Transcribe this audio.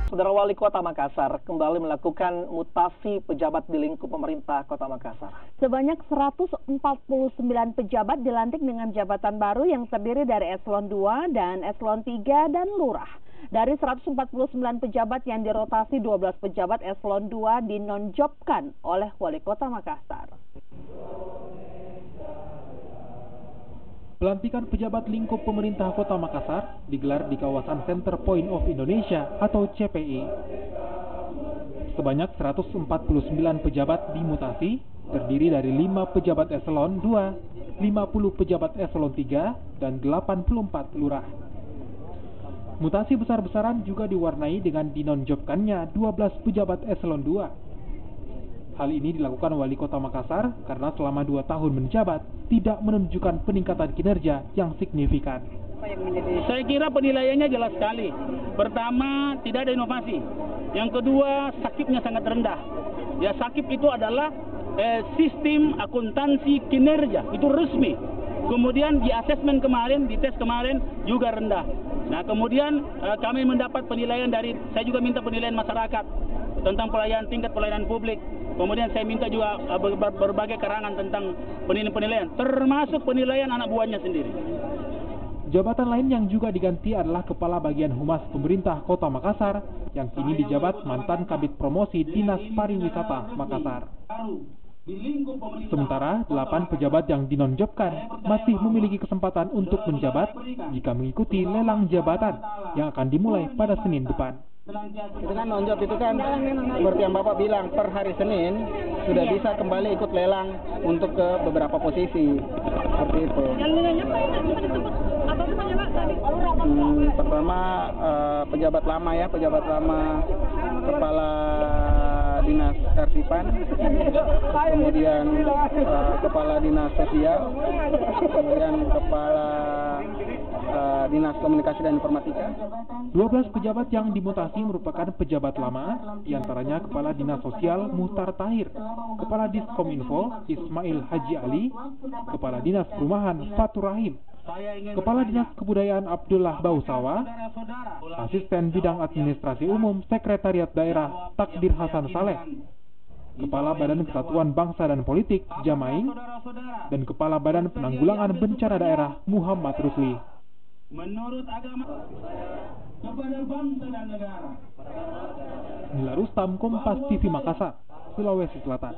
Saudara Wali Kota Makassar kembali melakukan mutasi pejabat di lingkup pemerintah Kota Makassar. Sebanyak 149 pejabat dilantik dengan jabatan baru yang terdiri dari eselon 2 dan eselon 3 dan lurah. Dari 149 pejabat yang dirotasi, 12 pejabat eselon 2 dinonjobkan oleh Wali Kota Makassar. Pelantikan pejabat lingkup pemerintah Kota Makassar digelar di kawasan Center Point of Indonesia atau CPI. Sebanyak 149 pejabat dimutasi, terdiri dari 5 pejabat eselon 2, 50 pejabat eselon 3, dan 84 lurah. Mutasi besar-besaran juga diwarnai dengan dinonjobkannya 12 pejabat eselon 2. Hal ini dilakukan Wali Kota Makassar karena selama 2 tahun menjabat tidak menunjukkan peningkatan kinerja yang signifikan. Saya kira penilaiannya jelas sekali. Pertama, tidak ada inovasi. Yang kedua, sakitnya sangat rendah. Ya, sakit itu adalah sistem akuntansi kinerja, itu resmi. Kemudian di asesmen kemarin, di tes kemarin juga rendah. Nah, kemudian kami mendapat penilaian dari, saya juga minta penilaian masyarakat tentang tingkat pelayanan publik. Kemudian saya minta juga berbagai karangan tentang penilaian, termasuk penilaian anak buahnya sendiri. Jabatan lain yang juga diganti adalah Kepala Bagian Humas Pemerintah Kota Makassar yang kini dijabat mantan Kabid Promosi Dinas Pariwisata Makassar. Sementara 8 pejabat yang dinonjobkan masih memiliki kesempatan untuk menjabat jika mengikuti lelang jabatan yang akan dimulai pada Senin depan. Itu kan nonjok itu kan seperti yang Bapak bilang, per hari Senin sudah bisa kembali ikut lelang untuk ke beberapa posisi seperti itu. Pertama pejabat lama ya, pejabat lama Kepala Dinas Arsipan, kemudian Kepala Dinas Sosial, kemudian Kepala Dinas Komunikasi dan Informatika. 12 pejabat yang dimutasi merupakan pejabat lama, diantaranya Kepala Dinas Sosial Muhtar Tahir, Kepala Diskominfo Ismail Haji Ali, Kepala Dinas Perumahan Fatur Rahim, Kepala Dinas Kebudayaan Abdullah Bausawa, Asisten Bidang Administrasi Umum Sekretariat Daerah Takdir Hasan Saleh, Kepala Badan Kesatuan Bangsa dan Politik Jamaing, dan Kepala Badan Penanggulangan Bencana Daerah Muhammad Rusli. Menurut agama kepada bangsa dan negara. Nila Rustam, Kompas TV Makassar, Sulawesi Selatan.